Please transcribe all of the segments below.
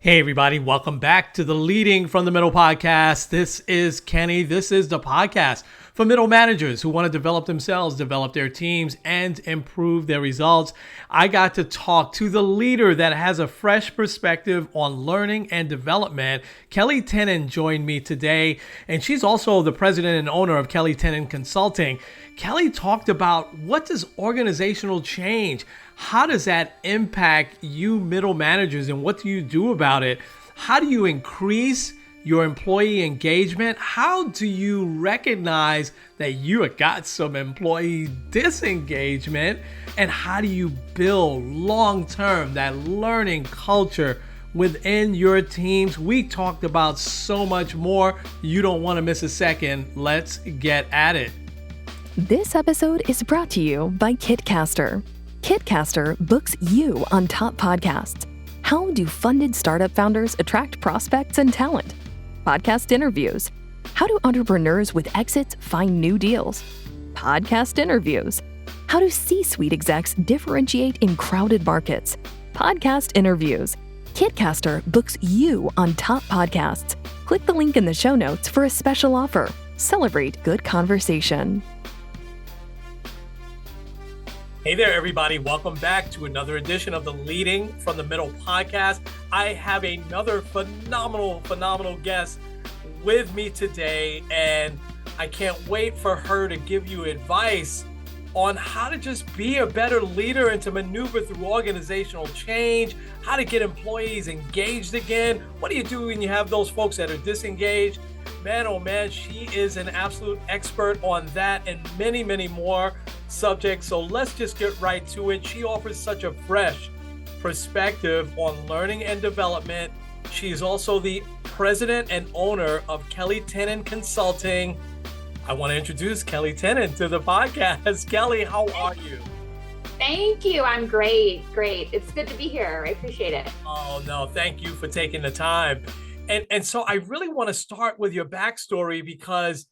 Hey, everybody, welcome back to the Leading from the Middle podcast. This is Kenny. This is the podcast for middle managers who want to develop themselves, develop their teams, and improve their results. I got to talk to the leader that has a fresh perspective on learning and development. Kelli Tinnin joined me today, and she's also the president and owner of Kellie Tinnin Consulting. Kelli talked about what does organizational change? How does that impact you middle managers and what do you do about it? How do you increase your employee engagement? How do you recognize that you have got some employee disengagement? And how do you build long-term that learning culture within your teams? We talked about so much more. You don't want to miss a second. Let's get at it. This episode is brought to you by Kitcaster. Kitcaster books you on top podcasts. How do funded startup founders attract prospects and talent? Podcast interviews. How do entrepreneurs with exits find new deals? Podcast interviews. How do C-suite execs differentiate in crowded markets? Podcast interviews. Kitcaster books you on top podcasts. Click the link in the show notes for a special offer. Celebrate good conversation. Hey there, everybody. Welcome back to another edition of the Leading from the Middle podcast. I have another phenomenal guest with me today, and I can't wait for her to give you advice on how to just be a better leader and to maneuver through organizational change, how to get employees engaged again. What do you do when you have those folks that are disengaged? Man, oh man, she is an absolute expert on that and many more subjects. So let's just get right to it. She offers such a fresh perspective on learning and development. She is also the president and owner of Kellie Tinnin Consulting. I want to introduce Kellie Tinnin to the podcast. Kelly, how are you? Thank you. I'm great. It's good to be here. I appreciate it. Oh, no, thank you for taking the time. And so I really want to start with your backstory because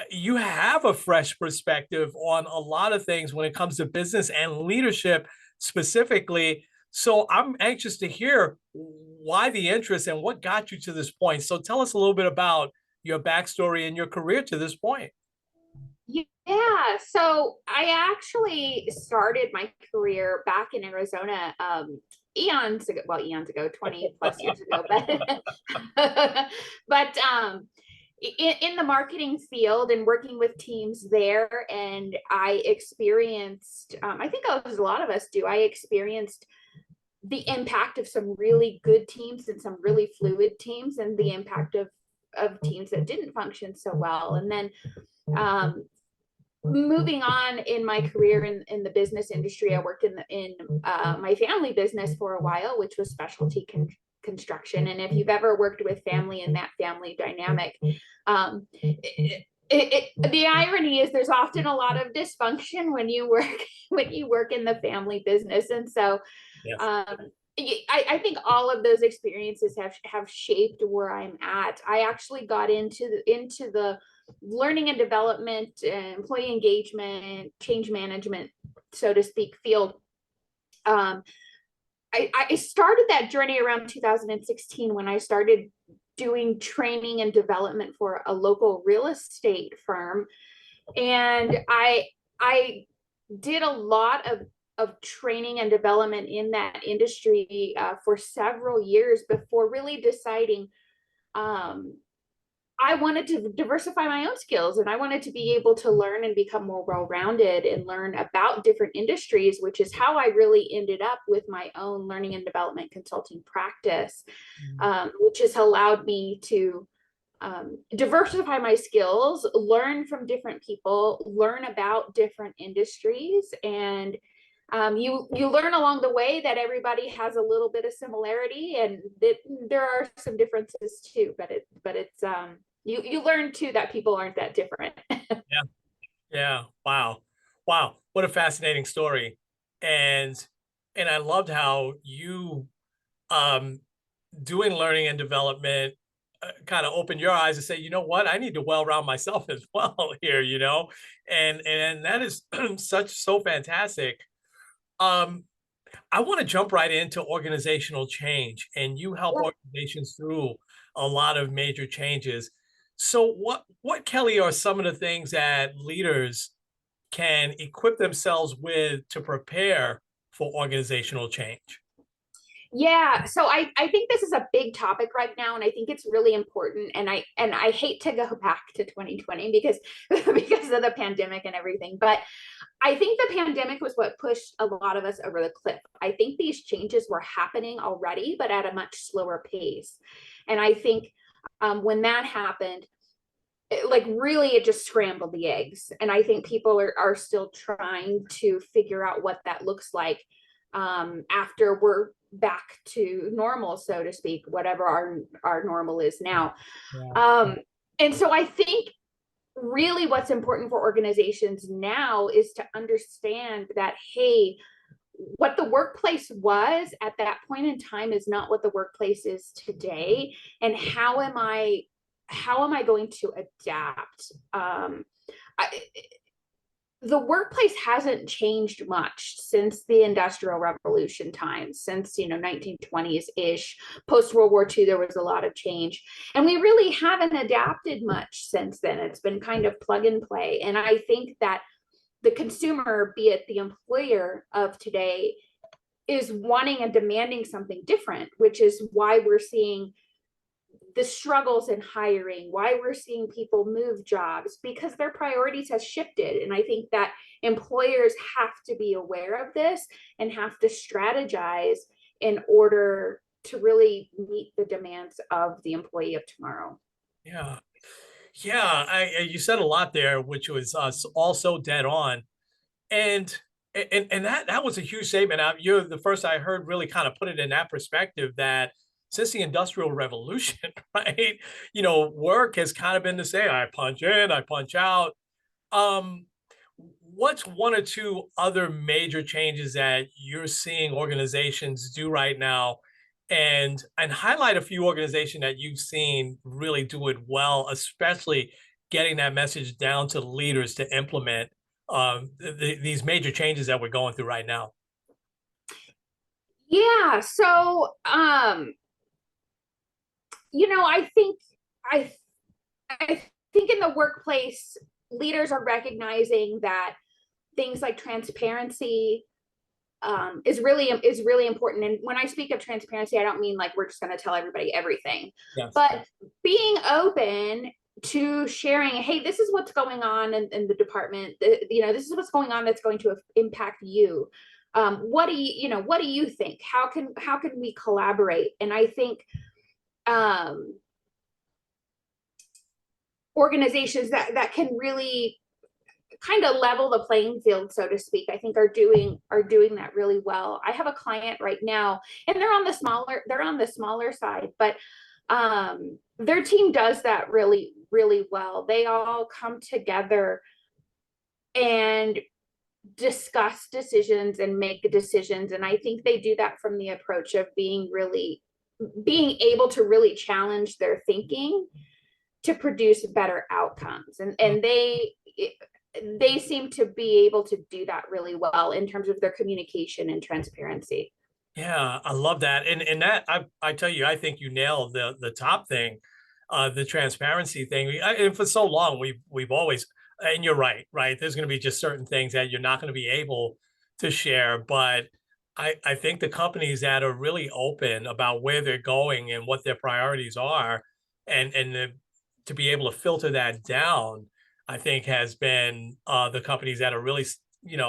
you have a fresh perspective on a lot of things when it comes to business and leadership specifically. So I'm anxious to hear why the interest and what got you to this point. So tell us a little bit about your backstory and your career to this point. Yeah, so I actually started my career back in Arizona eons ago, 20 plus years ago, but in the marketing field and working with teams there. And I experienced, I think as a lot of us do, I experienced the impact of some really good teams and some really fluid teams and the impact of teams that didn't function so well. And then moving on in my career in the business industry, I worked in my family business for a while, which was specialty construction. And if you've ever worked with family and that family dynamic, the irony is there's often a lot of dysfunction when you work in the family business. And so yes. I think all of those experiences have shaped where I'm at. I actually got into the learning and development, employee engagement, change management, so to speak, field. I started that journey around 2016 when I started doing training and development for a local real estate firm. And I did a lot of training and development in that industry for several years before really deciding I wanted to diversify my own skills, and I wanted to be able to learn and become more well-rounded and learn about different industries, which is how I really ended up with my own learning and development consulting practice, which has allowed me to diversify my skills, learn from different people, learn about different industries. And you learn along the way that everybody has a little bit of similarity, and that there are some differences too, but it's you learn too that people aren't that different. Yeah. Wow. What a fascinating story. And I loved how you doing learning and development kind of opened your eyes to say, you know what, I need to well-round myself as well here, and that is so fantastic. I want to jump right into organizational change, and you help organizations through a lot of major changes. So, what Kelly are some of the things that leaders can equip themselves with to prepare for organizational change? Yeah, so I think this is a big topic right now, and I think it's really important. And I hate to go back to 2020 because because of the pandemic and everything, but I think the pandemic was what pushed a lot of us over the cliff. I think these changes were happening already, but at a much slower pace. And I think when that happened, it just scrambled the eggs. And I think people are still trying to figure out what that looks like after we're back to normal, so to speak, whatever our normal is now. Yeah. And so I think really what's important for organizations now is to understand that, hey, what the workplace was at that point in time is not what the workplace is today. And how am I going to adapt? I, the workplace hasn't changed much since the Industrial Revolution times, since 1920s ish. Post World War II, there was a lot of change, and we really haven't adapted much since then. It's been kind of plug and play, and I think that the consumer, be it the employer of today, is wanting and demanding something different, which is why we're seeing the struggles in hiring, why we're seeing people move jobs, because their priorities has shifted. And I think that employers have to be aware of this and have to strategize in order to really meet the demands of the employee of tomorrow. Yeah. Yeah. You said a lot there, which was also dead on. And that was a huge statement. You're the first I heard really kind of put it in that perspective that since the Industrial Revolution, right? Work has kind of been the same. I punch in, I punch out. Um, what's one or two other major changes that you're seeing organizations do right now? And highlight a few organizations that you've seen really do it well, especially getting that message down to leaders to implement these major changes that we're going through right now. Yeah. So, I think I I think in the workplace, leaders are recognizing that things like transparency is really important. And when I speak of transparency, I don't mean like we're just going to tell everybody everything, Yes. but being open to sharing, hey, this is what's going on in the department. This is what's going on that's going to impact you. What do you think? How can we collaborate? And I think organizations that can really kind of level the playing field, so to speak, I think are doing that really well. I have a client right now, and they're on the smaller side, but their team does that really, really well. They all come together and discuss decisions and make decisions. And I think they do that from the approach of being able to really challenge their thinking to produce better outcomes. And they seem to be able to do that really well in terms of their communication and transparency. Yeah, I love that. And that I tell you, I think you nailed the top thing, the transparency thing. And for so long we've always, and you're right, right. There's going to be just certain things that you're not going to be able to share, but I think the companies that are really open about where they're going and what their priorities are, and to be able to filter that down, I think has been the companies that are really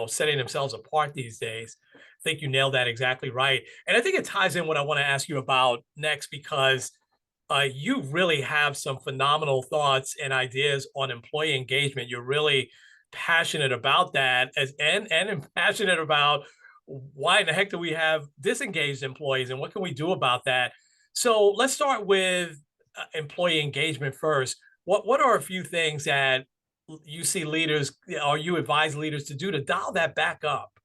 setting themselves apart these days. I think you nailed that exactly right. And I think it ties in what I want to ask you about next because you really have some phenomenal thoughts and ideas on employee engagement. You're really passionate about that and passionate about why in the heck do we have disengaged employees and what can we do about that? So let's start with employee engagement first. What are a few things that you see leaders or you advise leaders to do to dial that back up?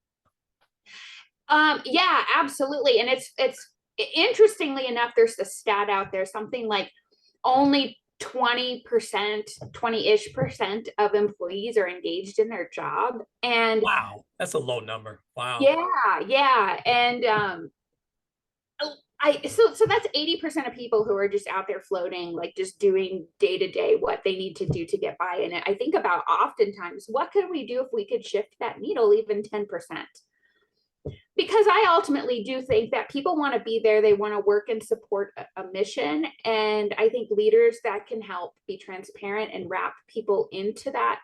Yeah, absolutely. And it's interestingly enough, there's a stat out there, something like only 20%, 20-ish% of employees are engaged in their job. And Wow, that's a low number. Wow. yeah. And so that's 80% of people who are just out there floating, like just doing day to day what they need to do to get by. And I think about oftentimes, what could we do if we could shift that needle even 10%? Because I ultimately do think that people want to be there. They want to work and support a mission. And I think leaders that can help be transparent and wrap people into that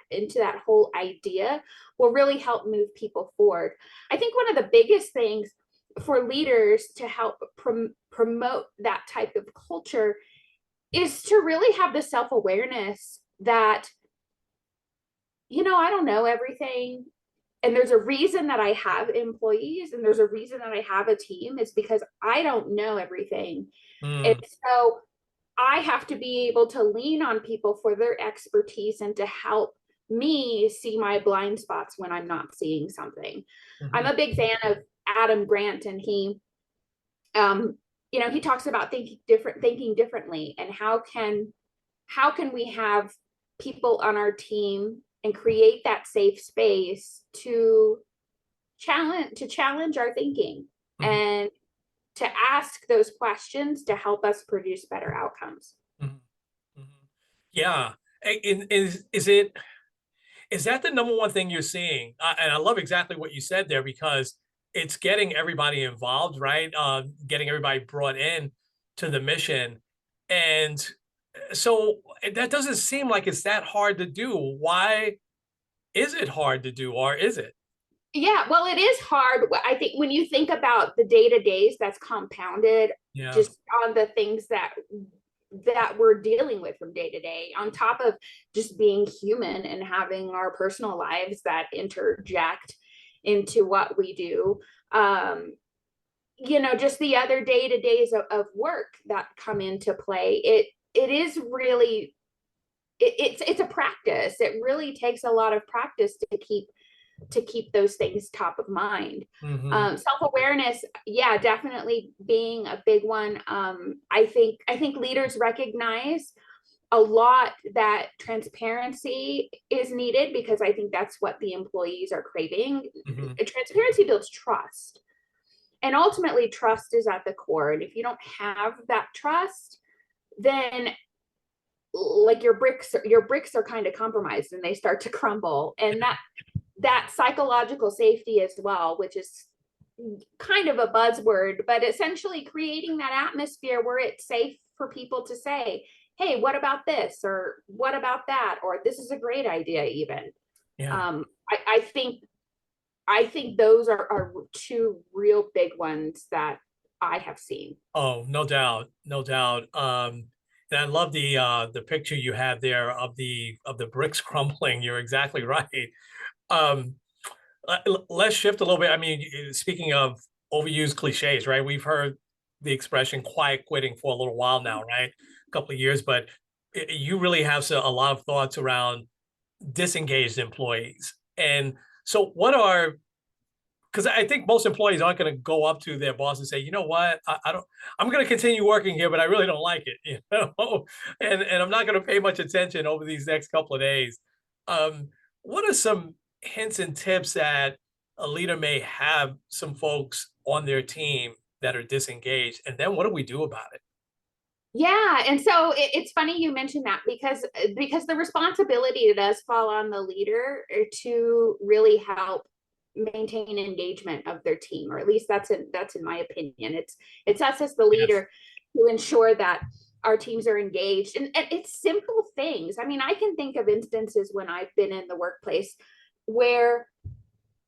whole idea will really help move people forward. I think one of the biggest things for leaders to help promote that type of culture is to really have the self-awareness that, I don't know everything. And there's a reason that I have employees, and there's a reason that I have a team. It's because I don't know everything. And so I have to be able to lean on people for their expertise and to help me see my blind spots when I'm not seeing something. I'm a big fan of Adam Grant, and he talks about thinking differently, and how can we have people on our team and create that safe space to challenge our thinking and to ask those questions to help us produce better outcomes. Yeah. Is that the number one thing you're seeing? And I love exactly what you said there, because it's getting everybody involved, right? Getting everybody brought in to the mission. And so that doesn't seem like it's that hard to do. Why is it hard to do, or is it? Yeah, well, it is hard. I think when you think about the day-to-days, that's compounded just on the things that we're dealing with from day to day, on top of just being human and having our personal lives that interject into what we do. Just the other day-to-days of work that come into play. It is really, it's a practice. It really takes a lot of practice to keep those things top of mind. Self-awareness, yeah, definitely being a big one. I think leaders recognize a lot that transparency is needed, because I think that's what the employees are craving. Transparency builds trust, and ultimately trust is at the core. And if you don't have that trust, then like your bricks are kind of compromised and they start to crumble. And that psychological safety as well, which is kind of a buzzword, but essentially creating that atmosphere where it's safe for people to say, hey, what about this? Or what about that? Or this is a great idea even. I think those are two real big ones that I have seen. Oh, no doubt, no doubt. And I love the picture you have there of the bricks crumbling. You're exactly right. Um, let's shift a little bit. I mean, speaking of overused cliches, right? We've heard the expression quiet quitting for a little while now, right? A couple of years, but you really have a lot of thoughts around disengaged employees. And so because I think most employees aren't going to go up to their boss and say, you know what, I'm going to continue working here, but I really don't like it, and I'm not going to pay much attention over these next couple of days. What are some hints and tips that a leader may have some folks on their team that are disengaged? And then what do we do about it? Yeah, and so it's funny you mentioned that, because the responsibility does fall on the leader to really help maintain engagement of their team, or at least that's in my opinion. It's us as the leader to ensure that our teams are engaged, and it's simple things. I mean, I can think of instances when I've been in the workplace where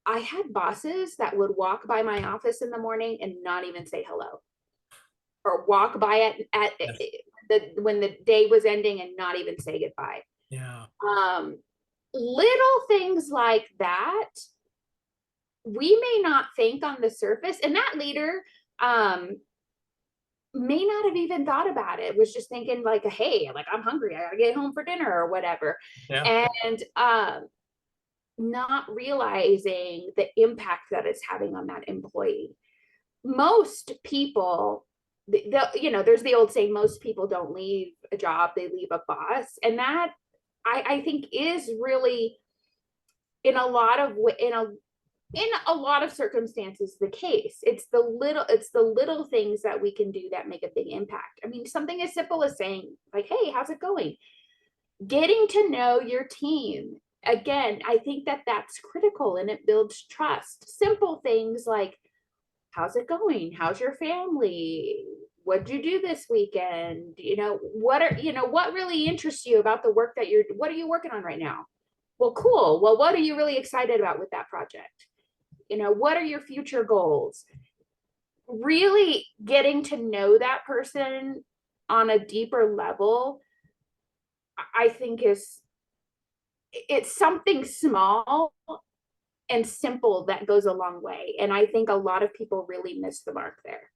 I had bosses that would walk by my office in the morning and not even say hello, or walk by when the day was ending and not even say goodbye. Little things like that we may not think on the surface, and that leader may not have even thought about it. Was just thinking like, hey, like, I'm hungry, I gotta get home for dinner or whatever. And not realizing the impact that it's having on that employee. Most people there's the old saying, most people don't leave a job, they leave a boss. And that I think is really in a lot of in a lot of circumstances the case. It's the little things that we can do that make a big impact. I mean, something as simple as saying like, hey, how's it going? Getting to know your team. Again, I think that that's critical and it builds trust. Simple things like, how's it going? How's your family? What'd you do this weekend? What really interests you about the work that what are you working on right now? Well, cool. Well, what are you really excited about with that project? What are your future goals? Really getting to know that person on a deeper level, I think it's something small and simple that goes a long way. And I think a lot of people really miss the mark there.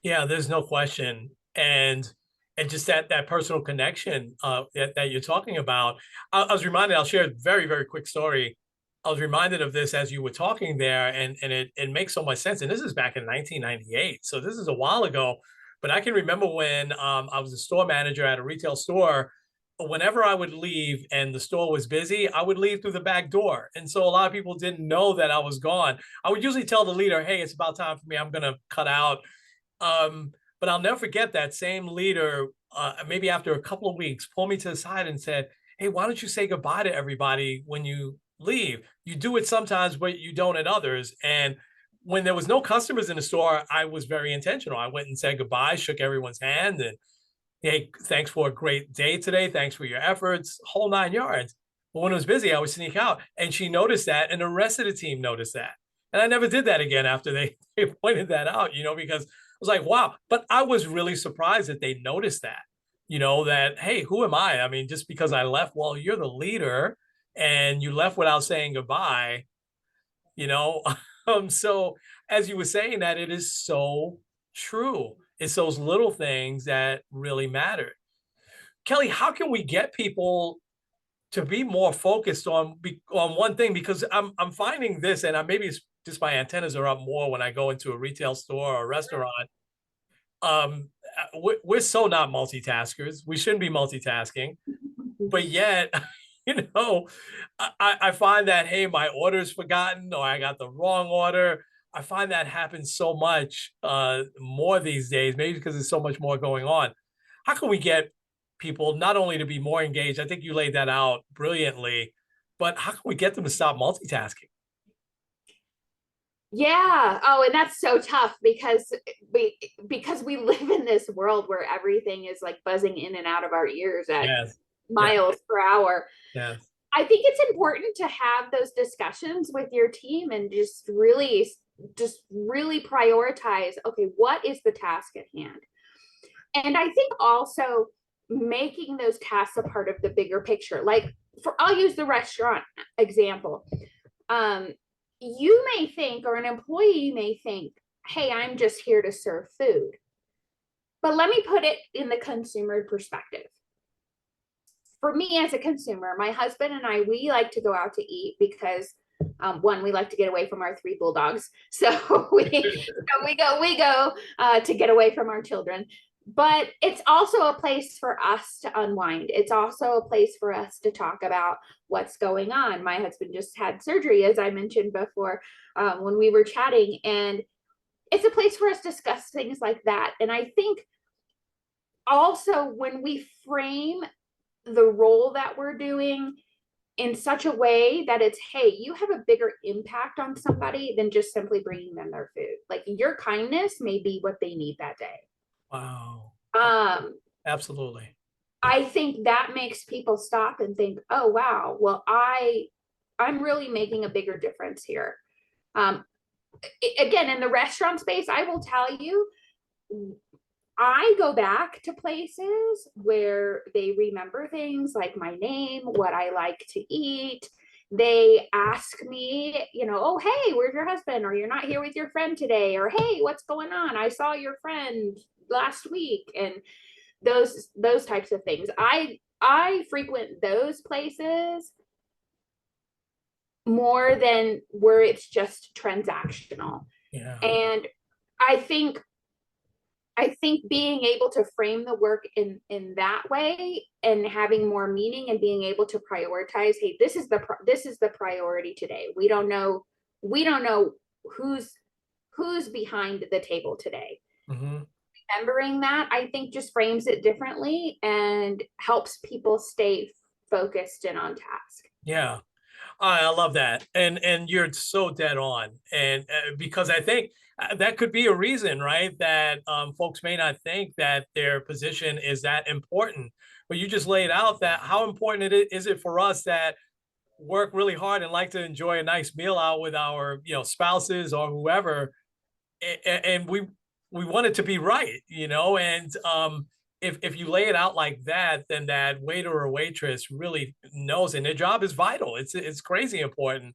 Yeah, there's no question. And just that personal connection that you're talking about. I was reminded, I'll share a very, very quick story. I was reminded of this as you were talking there, and it makes so much sense. And this is back in 1998. So this is a while ago. But I can remember when I was a store manager at a retail store. Whenever I would leave and the store was busy, I would leave through the back door. And so a lot of people didn't know that I was gone. I would usually tell the leader, hey, it's about time for me. I'm going to cut out. But I'll never forget that same leader, maybe after a couple of weeks, pulled me to the side and said, hey, why don't you say goodbye to everybody when you leave? You do it sometimes, but you don't at others. And when there was no customers in the store, I was very intentional. I went and said goodbye, shook everyone's hand, and hey, thanks for a great day today. Thanks for your efforts, whole 9 yards. But when it was busy, I would sneak out. And she noticed that, and the rest of the team noticed that. And I never did that again after they pointed that out, because I was like, wow. But I was really surprised that they noticed that, that, hey, who am I? I mean, just because I left, well, you're the leader and you left without saying goodbye, you know? So as you were saying that, it is so true. It's those little things that really matter. Kelly, how can we get people to be more focused on one thing? Because I'm finding this, and maybe it's just my antennas are up more when I go into a retail store or a restaurant. We're so not multitaskers. We shouldn't be multitasking, but yet, I find that, hey, my order's forgotten or I got the wrong order. I find that happens so much more these days, maybe because there's so much more going on. How can we get people not only to be more engaged? I think you laid that out brilliantly, but how can we get them to stop multitasking? Yeah. Oh, and that's so tough because we live in this world where everything is like buzzing in and out of our ears at Yes. miles per hour. Yes. I think it's important to have those discussions with your team and just really prioritize, okay, what is the task at hand? And I think also making those tasks a part of the bigger picture. Like I'll use the restaurant example. You may think, or an employee may think, hey, I'm just here to serve food. But let me put it in the consumer perspective. For me as a consumer, my husband and I, we like to go out to eat because one, we like to get away from our 3 bulldogs. So we go to get away from our children. But it's also a place for us to unwind. It's also a place for us to talk about what's going on. My husband just had surgery, as I mentioned before, when we were chatting, and it's a place for us to discuss things like that. And I think also when we frame the role that we're doing in such a way that it's, hey, you have a bigger impact on somebody than just simply bringing them their food. Like your kindness may be what they need that day. Wow. Absolutely. I think that makes people stop and think, oh, wow, well, I'm really making a bigger difference here. Again, in the restaurant space, I will tell you, I go back to places where they remember things like my name, what I like to eat. They ask me, oh, hey, where's your husband? Or you're not here with your friend today? Or, hey, what's going on? I saw your friend last week. And those types of things. I frequent those places more than where it's just transactional. Yeah. And I think I think being able to frame the work in that way and having more meaning and being able to prioritize, hey, this is the priority today. We don't know who's behind the table today. Mm-hmm. Remembering that, I think, just frames it differently and helps people stay focused and on task. Yeah. I love that, and you're so dead on, and because I think that could be a reason, right? That folks may not think that their position is that important, but you just laid out that how important is it for us that work really hard and like to enjoy a nice meal out with our spouses or whoever, and we want it to be right, and if you lay it out like that, then that waiter or waitress really knows, and their job is vital. It's crazy important.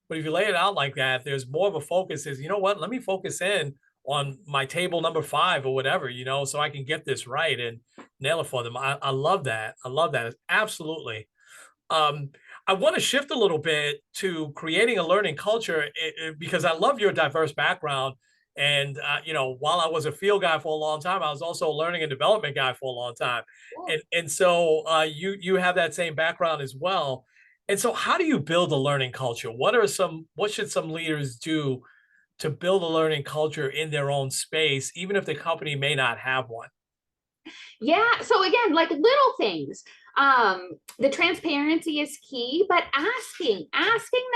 But if you lay it out like that, there's more of a focus. Is, you know what? Let me focus in on my table number 5 or whatever, so I can get this right and nail it for them. I love that. I love that. Absolutely. Um, I want to shift a little bit to creating a learning culture, because I love your diverse background. And while I was a field guy for a long time, I was also a learning and development guy for a long time. And so you have that same background as well. And so, how do you build a learning culture? What should some leaders do to build a learning culture in their own space, even if the company may not have one? Yeah. So again, like little things. The transparency is key, but asking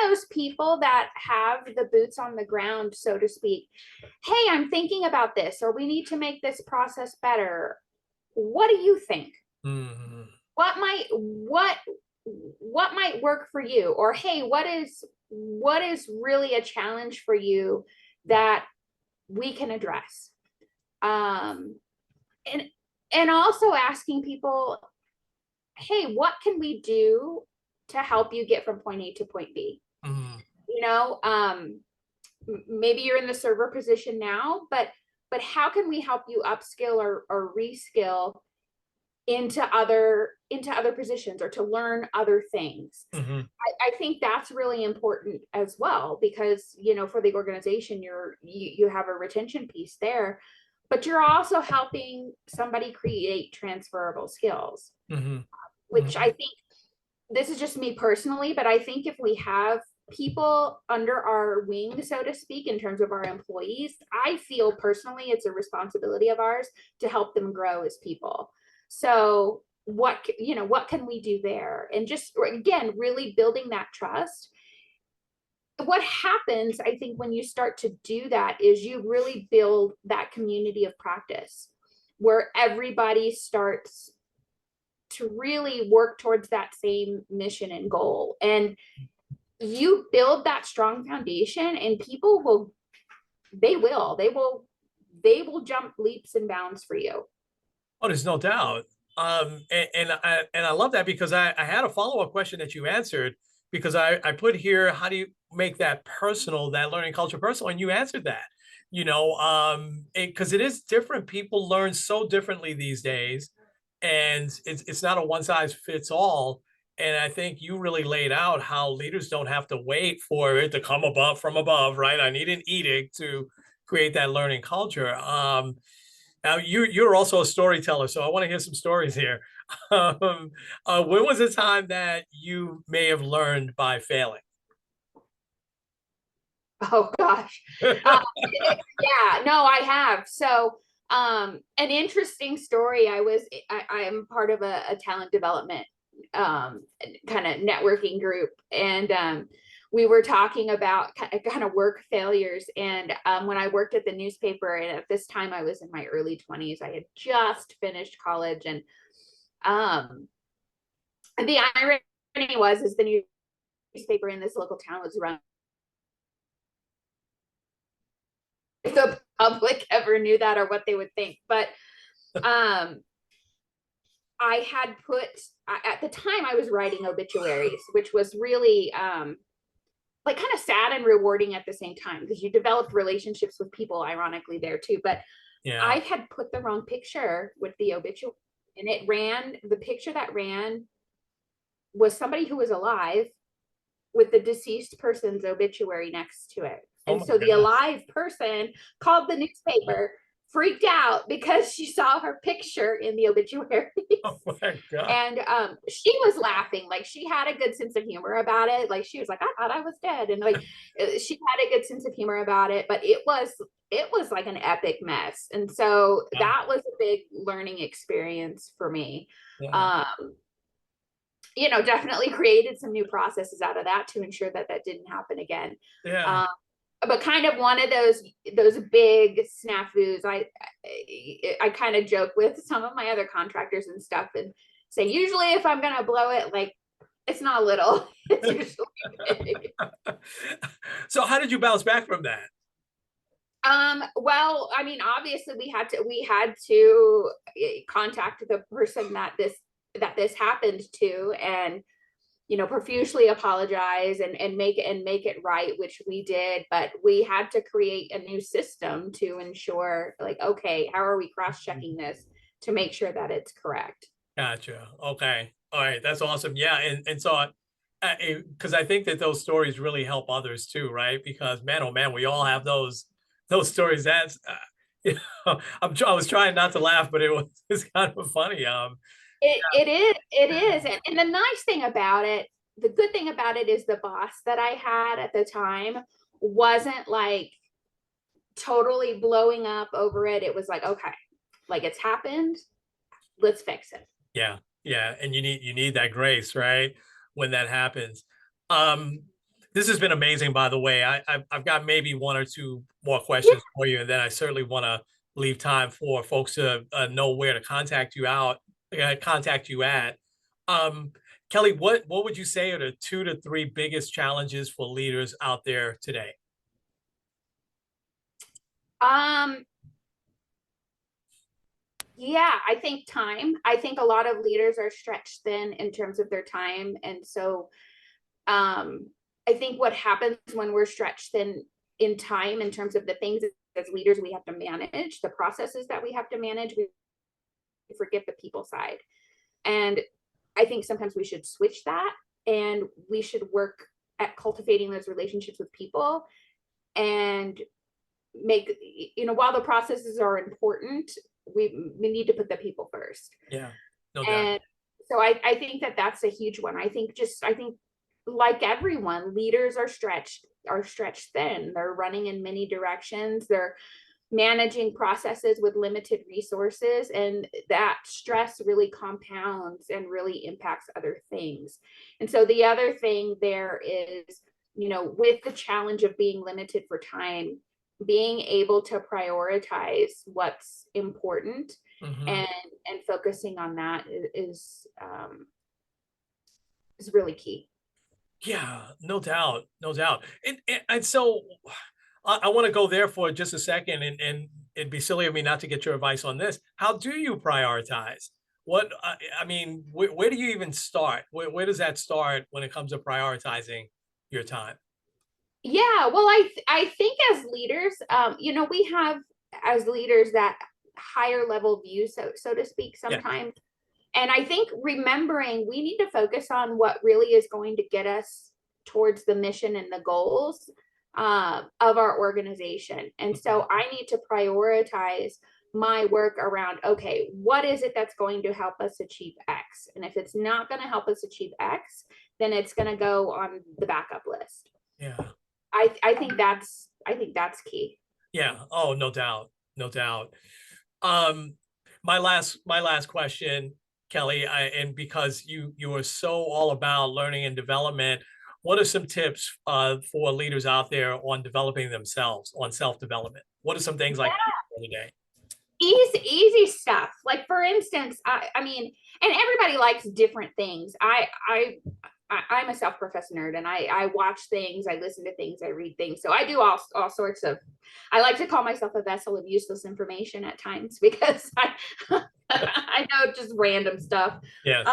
those people that have the boots on the ground, so to speak, hey, I'm thinking about this, or we need to make this process better. What do you think? Mm-hmm. What might work for you? Or hey, what is really a challenge for you that we can address? And also asking people, hey, what can we do to help you get from point A to point B? Mm-hmm. Maybe you're in the server position now, but how can we help you upskill or reskill into other positions, or to learn other things? Mm-hmm. I think that's really important as well, because for the organization, you have a retention piece there, but you're also helping somebody create transferable skills. Mm-hmm. Which I think, this is just me personally, but I think if we have people under our wing, so to speak, in terms of our employees, I feel personally it's a responsibility of ours to help them grow as people. So what can we do there? And just, again, really building that trust. What happens, I think, when you start to do that is you really build that community of practice where everybody starts to really work towards that same mission and goal. And you build that strong foundation, and people will jump leaps and bounds for you. Oh, there's no doubt. And I love that, because I had a follow-up question that you answered, because I put here, how do you make that personal, that learning culture personal? And you answered that, because it is different. People learn so differently these days, and it's not a one size fits all. And I think you really laid out how leaders don't have to wait for it to come from above, right? I need an edict to create that learning culture. Now you're also a storyteller, so I want to hear some stories here. When was the time that you may have learned by failing? Oh gosh. Yeah, no, I have. So an interesting story. I am part of a talent development kind of networking group, and we were talking about kind of work failures. And when I worked at the newspaper, and at this time I was in my early 20s, I had just finished college, and the irony is the newspaper in this local town was run. If the public ever knew that, or what they would think. But I had at the time I was writing obituaries, which was really like kind of sad and rewarding at the same time, because you developed relationships with people, ironically, there too. But Yeah. I had put the wrong picture with the obituary, and the picture that ran was somebody who was alive with the deceased person's obituary next to it. And so the alive person called the newspaper freaked out because she saw her picture in the obituary. Oh my God. And she was laughing, like she had a good sense of humor about it. Like she was like, I thought I was dead. And like she had a good sense of humor about it, but it was like an epic mess. And so Yeah. that was a big learning experience for me. Yeah. Definitely created some new processes out of that to ensure that that didn't happen again. Yeah. But kind of one of those big snafus, I kind of joke with some of my other contractors and stuff and say, usually if I'm gonna blow it, like it's not little, it's usually big. So how did you bounce back from that? Well, I mean, obviously we had to contact the person that this happened to, and profusely apologize and make it right, which we did. But we had to create a new system to ensure, like, okay, how are we cross-checking this to make sure that it's correct? Gotcha. Okay. All right. That's awesome. Yeah. And so, because I think that those stories really help others too, right? Because man, oh man, we all have those stories. That's I was trying not to laugh, but it's kind of funny. It is. And the nice thing about it, the good thing about it is the boss that I had at the time wasn't like totally blowing up over it. It was like, okay, like it's happened, let's fix it. Yeah, yeah, and you need that grace, right? When that happens. Um, this has been amazing, by the way. I've got maybe one or two more Yeah. questions for you, and then I certainly want to leave time for folks to know where to contact you at. Kelly, what would you say are the 2 to 3 biggest challenges for leaders out there today? Um, yeah, I think time. I think a lot of leaders are stretched thin in terms of their time. And so I think what happens when we're stretched thin in time in terms of the things as leaders we have to manage, the processes that we have to manage, we forget the people side. And I think sometimes we should switch that, and we should work at cultivating those relationships with people and make, while the processes are important, we need to put the people first. Yeah, no doubt. And so I think that that's a huge one. I think like everyone, leaders are stretched thin. They're running in many directions. They're managing processes with limited resources, and that stress really compounds and really impacts other things. And so the other thing there is, with the challenge of being limited for time, being able to prioritize what's important Mhm. and focusing on that is really key. Yeah, no doubt, no doubt. And so I want to go there for just a second, and it'd be silly of me not to get your advice on this. How do you prioritize? I mean, where do you even start? Where does that start when it comes to prioritizing your time? Yeah, well, I think as leaders, we have as leaders that higher level view, so to speak, Yeah. sometimes. And I think remembering we need to focus on what really is going to get us towards the mission and the goals of our organization. And so I need to prioritize my work around, okay, what is it that's going to help us achieve X? And if it's not going to help us achieve X, then it's going to go on the backup list. Yeah. I think that's key. Yeah. Oh, no doubt. No doubt. Um, my last question, Kelly, and because you are so all about learning and development, what are some tips for leaders out there on developing themselves, on self-development? What are some things like today? Easy stuff. Like, for instance, I mean, and everybody likes different things. I'm a self-professed nerd, and I watch things, I listen to things, I read things. So I do all sorts of, I like to call myself a vessel of useless information at times because I know just random stuff. Yes.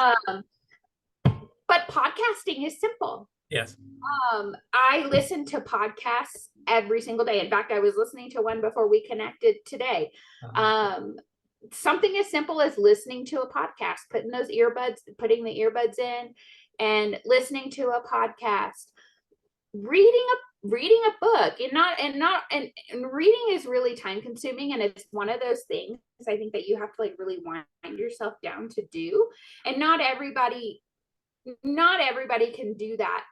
But podcasting is simple. Yes. I listen to podcasts every single day. In fact, I was listening to one before we connected today. Something as simple as listening to a podcast, putting the earbuds in and listening to a podcast reading a book, and reading is really time consuming, and it's one of those things I think that you have to like really wind yourself down to do. And not everybody can do that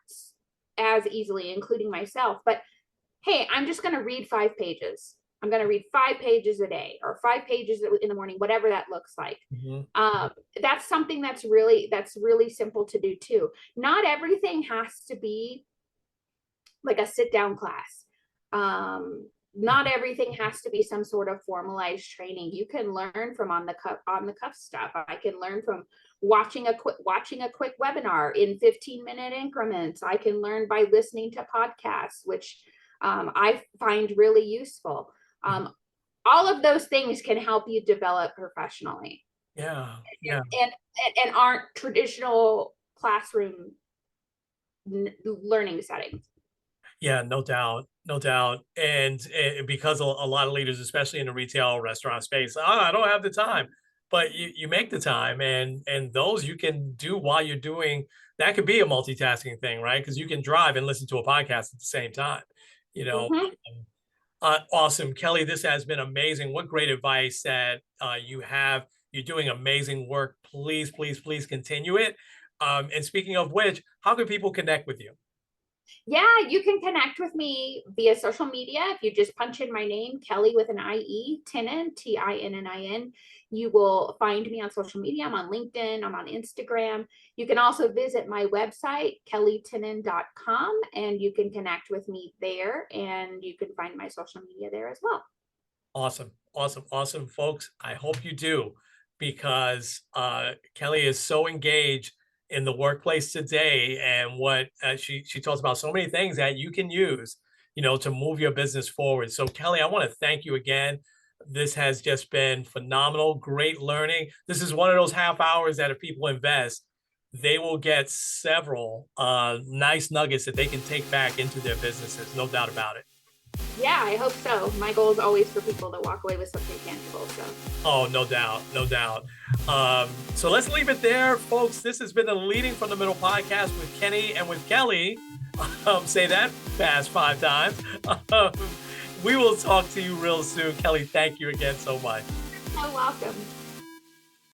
as easily, including myself. But hey, I'm just going to read 5 pages. I'm going to read 5 pages a day, or 5 pages in the morning, whatever that looks like. That's something that's really simple to do too. Not everything has to be like a sit down class. Not everything has to be some sort of formalized training. You can learn from on the cuff stuff. I can learn from watching a quick webinar in 15-minute increments. I can learn by listening to podcasts, which I find really useful. All of those things can help you develop professionally. Yeah. And aren't traditional classroom learning settings. Yeah, no doubt. And because a lot of leaders, especially in the retail restaurant space, I don't have the time, but you make the time, and those you can do while you're doing, that could be a multitasking thing, right? Because you can drive and listen to a podcast at the same time, you know. Awesome. Kelly, this has been amazing. What great advice that you have. You're doing amazing work. Please, please, please continue it. And speaking of which, how can people connect with you? Yeah, you can connect with me via social media. If you just punch in my name, Kelly with an IE, Tinnin, Tinnin, you will find me on social media. I'm on LinkedIn, I'm on Instagram. You can also visit my website, kellytinnin.com, and you can connect with me there, and you can find my social media there as well. Awesome, folks. I hope you do, because Kelly is so engaged in the workplace today, and what she talks about so many things that you can use, to move your business forward. So Kelly, I want to thank you again. This has just been phenomenal, great learning. This is one of those half hours that if people invest, they will get several nice nuggets that they can take back into their businesses. No doubt about it. Yeah, I hope so. My goal is always for people to walk away with something tangible. So. Oh, no doubt. So let's leave it there, folks. This has been the Leading from the Middle podcast with Kenny and with Kelly. Say that fast 5 times. We will talk to you real soon. Kelly, thank you again so much. You're so welcome.